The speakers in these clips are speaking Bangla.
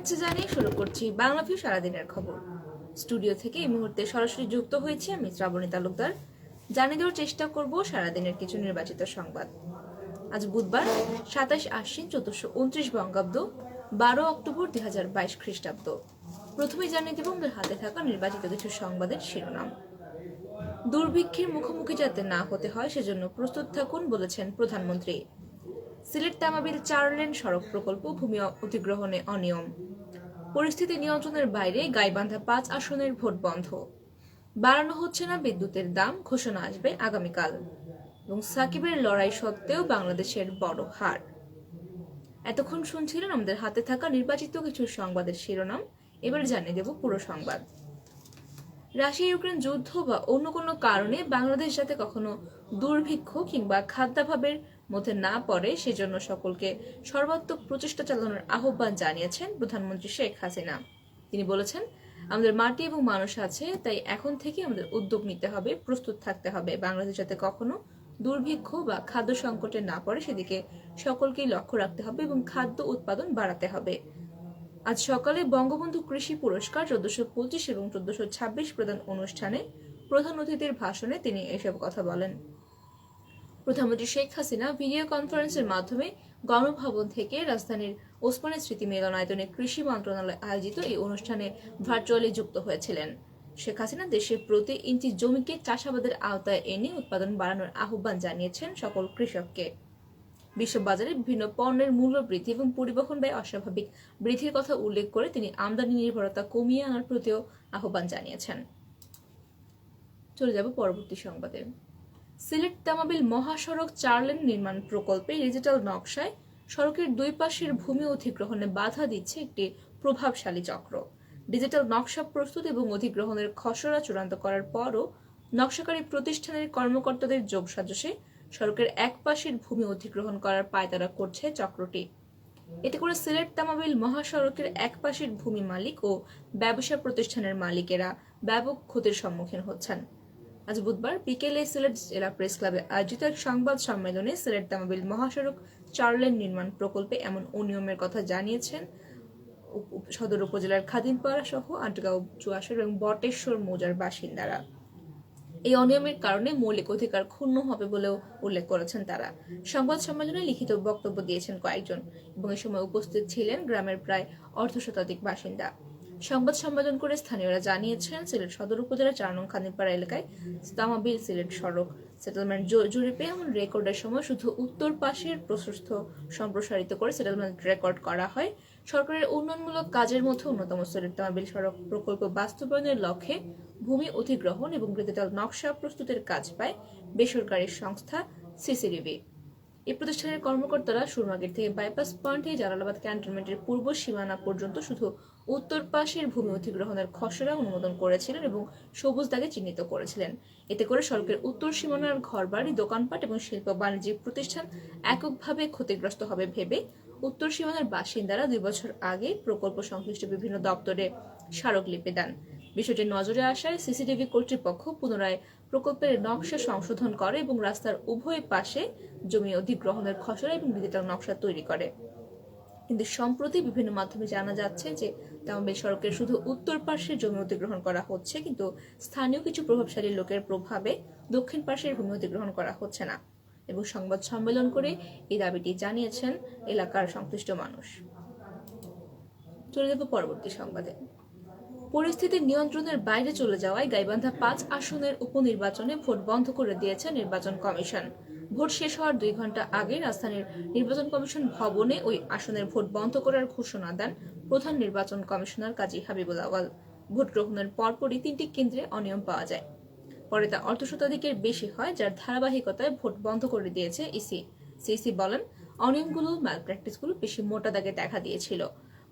শুভেচ্ছা জানিয়ে শুরু করছি বাংলাভিউ সারাদিনের খবর। স্টুডিও থেকে এই মুহূর্তে সরাসরি যুক্ত হয়েছি আমি শ্রাবণী তালুকদার। জানিয়ে দেওয়ার চেষ্টা করব সারাদিনের কিছু নির্বাচিত সংবাদ। আজ বুধবার 27 আশ্বিন 1429 বঙ্গাব্দ, 12 অক্টোবর 2022 খ্রিস্টাব্দ। প্রথমে জানিয়ে দেব আমাদের হাতে থাকা নির্বাচিত কিছু সংবাদের শিরোনাম। দুর্ভিক্ষের মুখোমুখি যাতে না হতে হয় সেজন্য প্রস্তুত থাকুন বলেছেন প্রধানমন্ত্রী। সিলেট তামাবিল 4 লেন সড়ক প্রকল্প ভূমি অধিগ্রহণে অনিয়ম। পরিস্থিতি নিয়ন্ত্রণের বাইরে গাইবান্ধা 5 আসনের ভোট বন্ধ। বাড়ানো হচ্ছে না বিদ্যুতের দাম, ঘোষণা আসবে আগামীকাল। এবং সাকিবের লড়াই সত্ত্বেও বাংলাদেশের বড় হার। এতক্ষণ শুনছিলেন আমাদের হাতে থাকা নির্বাচিত কিছু সংবাদের শিরোনাম। এবার জানিয়ে দেব পুরো সংবাদ। রাশিয়া ইউক্রেন যুদ্ধ বা অন্য কোনো কারণে বাংলাদেশ যাতে কখনো দুর্ভিক্ষ কিংবা খাদ্যাভাবের মধ্যে না পড়ে সেজন্য সকলকে সর্বাত্মক প্রচেষ্টা চালানোর আহ্বান জানিয়েছেন প্রধানমন্ত্রী শেখ হাসিনা। তিনি বলেছেন, আমাদের মাটি এবং মানুষ আছে, তাই এখন থেকে আমাদের উদ্যোগ নিতে হবে, প্রস্তুত থাকতে হবে। বাংলাদেশ যাতে কখনো দুর্ভিক্ষ বা খাদ্য সংকটে না পড়ে সেদিকে সকলকেই লক্ষ্য রাখতে হবে এবং খাদ্য উৎপাদন বাড়াতে হবে। আজ সকালে বঙ্গবন্ধু কৃষি পুরস্কার 1425 এবং 1426 প্রদান অনুষ্ঠানে প্রধান অতিথির ভাষণে তিনি এসব কথা বলেন। প্রধানমন্ত্রী শেখ হাসিনা ভিডিও কনফারেন্সের মাধ্যমে গণভবন থেকে রাজধানীর ওসমানী স্মৃতি মিলনায়তনে কৃষি মন্ত্রণালয় আয়োজিত এই অনুষ্ঠানে ভার্চুয়ালি যুক্ত হয়েছিলেন। শেখ হাসিনা দেশের প্রতি ইঞ্চি জমিকে চাষাবাদের আওতায় এনে উৎপাদন বাড়ানোর আহ্বান জানিয়েছেন সকল কৃষককে। বিশ্ববাজারে বিভিন্ন পণ্যের মূল্য বৃদ্ধি এবং পরিবহন ব্যয় অস্বাভাবিক বৃদ্ধির কথা উল্লেখ করে তিনি আমদানি নির্ভরতা কমিয়ে আনার প্রতিও আহ্বান জানিয়েছেন। চলে যাব পরবর্তী সংবাদে। সিলেট তামাবিল মহাসড়ক 4 লেন নির্মাণ প্রকল্পে ডিজিটাল নকশায় সড়কের দুই পাশের ভূমি অধিগ্রহণে বাধা দিচ্ছে একটি প্রভাবশালী চক্র। ডিজিটাল নকশা প্রস্তুত এবং অধিগ্রহণের খসড়া চূড়ান্ত করার পরও নকশাকারী প্রতিষ্ঠানের কর্মকর্তাদের যোগসাজশে সড়কের এক পাশের ভূমি অধিগ্রহণ করার পায়তারা করছে চক্রটি। এতে করে সিলেট তামাবিল মহাসড়কের এক পাশের ভূমি মালিক ও ব্যবসা প্রতিষ্ঠানের মালিকেরা ব্যাপক ক্ষতির সম্মুখীন হচ্ছেন। আজ বুধবার বিকেলে সিলেট জেলা প্রেস ক্লাবে আয়োজিত এক সংবাদ সম্মেলনে সিলেট তামাবিল মহাসড়ক 4 লেন নির্মাণ প্রকল্পে এমন অনিয়মের কথা জানিয়েছেন সদর উপজেলার খাদিমপাড়া সহ আটগাঁও, চুয়াশার এবং বটেশ্বর মৌজার বাসিন্দারা। এই অনিয়মের কারণে মৌলিক অধিকার ক্ষুণ্ণ হবে বলেও উল্লেখ করেছেন তারা। সংবাদ সম্মেলনে লিখিত বক্তব্য দিয়েছেন কয়েকজন এবং এ সময় উপস্থিত ছিলেন গ্রামের প্রায় অর্ধশতাধিক বাসিন্দা। সংবাদ সম্মেলন করে স্থানীয়রা জানিয়েছেন, সিলেট সদর উপজেলার 4 নং খাদিমপাড়া এলাকায় তামাবিল সিলেট সড়ক সেটেলমেন্ট জরিপে এমন রেকর্ডের সময় শুধু উত্তর পাশের প্রশস্ত সম্প্রসারিত করে সেটেলমেন্ট রেকর্ড করা হয়। সরকারের উন্নয়নমূলক কাজের মধ্যে অন্যতম সিলেট তামাবিল সড়ক প্রকল্প বাস্তবায়নের লক্ষ্যে ভূমি অধিগ্রহণ এবং ডিজিটাল নকশা প্রস্তুতের কাজ পায় বেসরকারি সংস্থা সিসিডিবি। এই প্রতিষ্ঠানের কর্মকর্তারা সুরমাগের থেকে বাইপাস পয়েন্ট হয়ে জালালাবাদ ক্যান্টনমেন্টের পূর্ব সীমানা পর্যন্ত শুধু উত্তর পাশের ভূমি অধিগ্রহণের খসড়া অনুমোদন করেছিলেন এবং সবুজ দাগে চিহ্নিত করেছিলেন। এতে করে সড়কের উত্তর সীমানার ঘরবাড়ি, দোকানপাট এবং শিল্প বাণিজ্যিক প্রতিষ্ঠান এককভাবে ক্ষতিগ্রস্ত হবে ভেবে উত্তর সীমানার বাসিন্দারা 2 বছর আগে প্রকল্প সংশ্লিষ্ট বিভিন্ন দপ্তরে স্মারকলিপি দেন। বিষয়টি নজরে আসায় সিসিটিভি কর্তৃপক্ষ পুনরায় প্রকল্পের নকশা সংশোধন করে এবং রাস্তার উভয় পাশে জমি অধিগ্রহণের খসড়া এবং ডিজিটাল নকশা তৈরি করে। কিন্তু সম্প্রতি বিভিন্ন মাধ্যমে জানা যাচ্ছে যে তামাবিল সড়কের শুধু উত্তর পাশের জমি অধিগ্রহণ করা হচ্ছে, কিন্তু স্থানীয় কিছু প্রভাবশালী লোকের প্রভাবে দক্ষিণ পাশের ভূমি অধিগ্রহণ করা হচ্ছে না এবং সংবাদ সম্মেলন করে এই দাবিটি জানিয়েছেন এলাকার সংশ্লিষ্ট মানুষ। চলে যাব পরবর্তী সংবাদে। পরিস্থিতি নিয়ন্ত্রণের বাইরে চলে যাওয়ায় গাইবান্ধা 5 আসনের উপনির্বাচনে ভোট বন্ধ করে দিয়েছে নির্বাচন কমিশন। ভোট শেষ হওয়ার 2 ঘন্টা আগে রাজধানীর নির্বাচন কমিশন ভবনে ওই আসনের ভোট বন্ধ করার ঘোষণা দেন প্রধান নির্বাচন কমিশনার কাজী হাবিবুল আওয়াল। ভোট গ্রহণের পরপরই 3টি কেন্দ্রে অনিয়ম পাওয়া যায়। পরে তা অর্ধশতাধিকের বেশি হয়, যার ধারাবাহিকতায় ভোট বন্ধ করে দিয়েছে ইসি। সিইসি বলেন, অনিয়মগুলো, ম্যালপ্র্যাকটিসগুলো বেশি মোটা দাগে দেখা দিয়েছিল।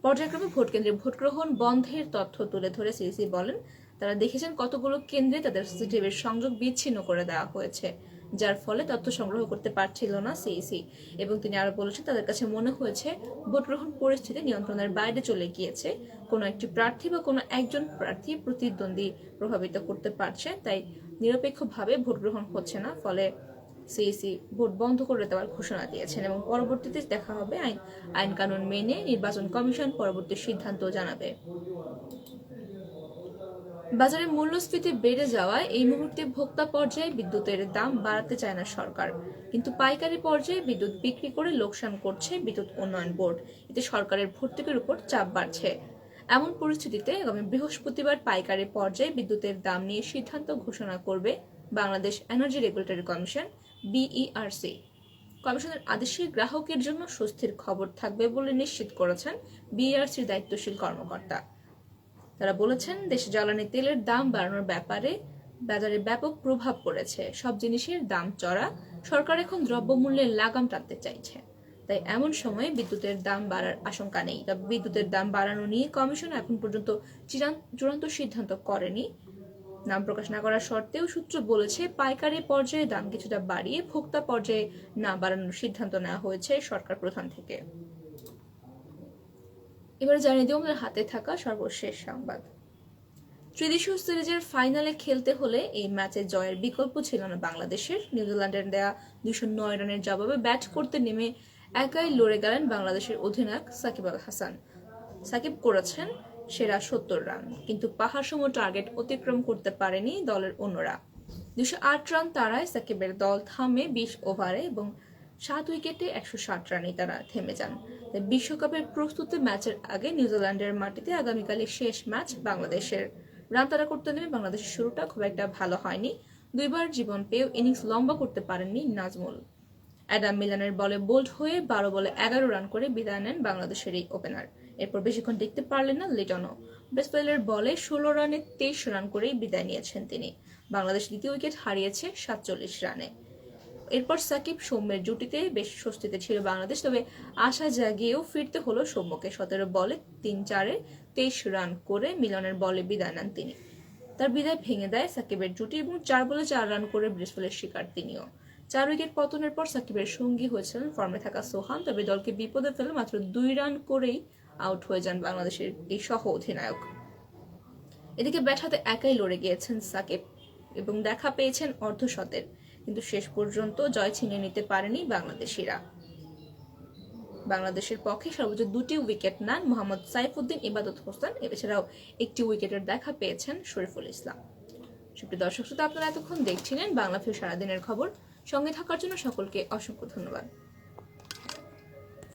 পর্যায়ক্রমে ভোট কেন্দ্রে ভোট গ্রহণ বন্ধের তথ্য তুলে ধরে সিইসি বলেন, তারা দেখেছেন কতগুলো কেন্দ্রে তাদের সিসিটিভির সংযোগ বিচ্ছিন্ন করে দেওয়া হয়েছে, যার ফলে তথ্য সংগ্রহ করতে পারছিল না সিইসি। এবং তিনি আরো বলেছেন, তাদের কাছে মনে হয়েছে ভোট গ্রহণ পরিস্থিতি নিয়ন্ত্রণের বাইরে চলে গিয়েছে। কোনো একটি প্রার্থী বা কোনো একজন প্রার্থী প্রতিদ্বন্দ্বী প্রভাবিত করতে পারছে, তাই নিরপেক্ষভাবে ভোট গ্রহণ হচ্ছে না। ফলে সিইসি ভোট বন্ধ করে দেওয়ার ঘোষণা দিয়েছেন এবং পরবর্তীতে দেখা হবে আইন কানুন মেনে নির্বাচন কমিশন পরবর্তী সিদ্ধান্ত জানাবে। বাজারে মূল্যস্ফীতি বেড়ে যাওয়ায় এই মুহূর্তে ভোক্তা পর্যায়ে বিদ্যুতের দাম বাড়াতে চায় না সরকার, কিন্তু পাইকারি পর্যায়ে বিদ্যুৎ বিক্রি করে লোকসান করছে বিদ্যুৎ উন্নয়ন বোর্ড। এতে সরকারের ভর্তুকির উপর চাপ বাড়ছে। এমন পরিস্থিতিতে আগামী বৃহস্পতিবার পাইকারি পর্যায়ে বিদ্যুতের দাম নিয়ে সিদ্ধান্ত ঘোষণা করবে Bangladesh energy regulatory commission BERC. কমিশনের আদেশে গ্রাহকের জন্য স্বস্তির খবর থাকবে বলে নিশ্চিত করেছেন বিইআরসির দায়িত্বশীল কর্মকর্তা। তারা বলেছেন, দেশে জ্বালানি তেলের দাম বাড়ানোর ব্যাপারে বাজারে ব্যাপক প্রভাব পড়েছে। সব জিনিসের দাম চড়া, সরকার এখন দ্রব্যমূল্যের লাগাম টানতে চাইছে। তাই এমন সময়ে বিদ্যুতের দাম বাড়ার আশঙ্কা নেই। তবে বিদ্যুতের দাম বাড়ানো নিয়ে কমিশন এখন পর্যন্ত চূড়ান্ত সিদ্ধান্ত করেনি। নাম প্রকাশ না করার শর্তেও সূত্র বলেছে, পাইকারি পর্যায়ে দাম কিছুটা বাড়িয়ে ভোক্তা পর্যায়ে না বাড়ানোর সিদ্ধান্ত নেওয়া হয়েছে সরকার প্রধান থেকে। এবারে জানিয়ে দিব আমাদের হাতে থাকা সর্বশেষ সংবাদ। ত্রিদেশীয় সিরিজের ফাইনালে খেলতে হলে এই ম্যাচে জয়ের বিকল্প ছিল না বাংলাদেশের। নিউজিল্যান্ডের দেয়া 209 রানের জবাবে ব্যাট করতে নেমে একাই লড়ে গেলেন বাংলাদেশের অধিনায়ক সাকিব আল হাসান। সাকিব করেছেন সেরা 70 রান, কিন্তু পাহাড়সম টার্গেট অতিক্রম করতে পারেনি দলের অন্যরা। 208 রান তাড়ায় সাকিবের দল থামে 20 ওভারে এবং 7 উইকেটে 160 রানেই তারা থেমে যান। বিশ্বকাপের প্রস্তুতি ম্যাচের আগে নিউজিল্যান্ডের মাটিতে আগামীকালই শেষ ম্যাচ বাংলাদেশের। রান তাড়া করতে নেমে বাংলাদেশের শুরুটা খুব একটা ভালো হয়নি। 2 বার জীবন পেয়েও ইনিংস লম্বা করতে পারেননি নাজমুল। অ্যাডাম মিলানের বলে বোল্ড হয়ে 12 বলে 11 রান করে বিদায় নেন বাংলাদেশের এই ওপেনার। এরপর বেশিক্ষণ টিকতে পারলেন না লিটনও। ব্রেসওয়েলের বলে 16 রানে 23 রান করেই বিদায় নিয়েছেন তিনি। বাংলাদেশ দ্বিতীয় উইকেট হারিয়েছে 47 রানে। এরপর সাকিব সৌম্যের জুটিতে বেশ স্বস্তিতে ছিল বাংলাদেশ, তবে আশা জাগিয়েও ফিরতে হলো সৌম্যকে। 17 বলে 3-4-এ 23 রান করে মিলনের বলে বিদায় নেন তিনি। তার বিদায় ভেঙে দেয় সাকিবের জুটি এবং 4 বলে 4 রান করে ব্রেসওয়েলের শিকার তিনিও। 4 উইকেট পতনের পর সাকিবের সঙ্গী হয়েছিলেন ফর্মে থাকা সোহান, তবে দলকে বিপদে ফেলে মাত্র 2 রান করেই আউট হয়ে যান বাংলাদেশের এই সহ অধিনায়ক। এদিকে ব্যাট হাতে একাই লড়ে গিয়েছেন সাকিব এবং দেখা পেয়েছেন অর্ধশতের, কিন্তু শেষ পর্যন্ত জয় ছিনিয়ে নিতে পারেনি বাংলাদেশিরা। বাংলাদেশের পক্ষে সর্বোচ্চ 2টি উইকেট নেন মোহাম্মদ সাইফুদ্দিন, ইবাদত হোসেন। এছাড়াও 1টি উইকেটের দেখা পেয়েছেন শরীফুল ইসলাম। সুপ্রিয় দর্শক শ্রোতা, আপনারা এতক্ষণ দেখছিলেন বাংলাভিউ সারাদিনের খবর। সঙ্গে থাকার জন্য সকলকে অসংখ্য ধন্যবাদ।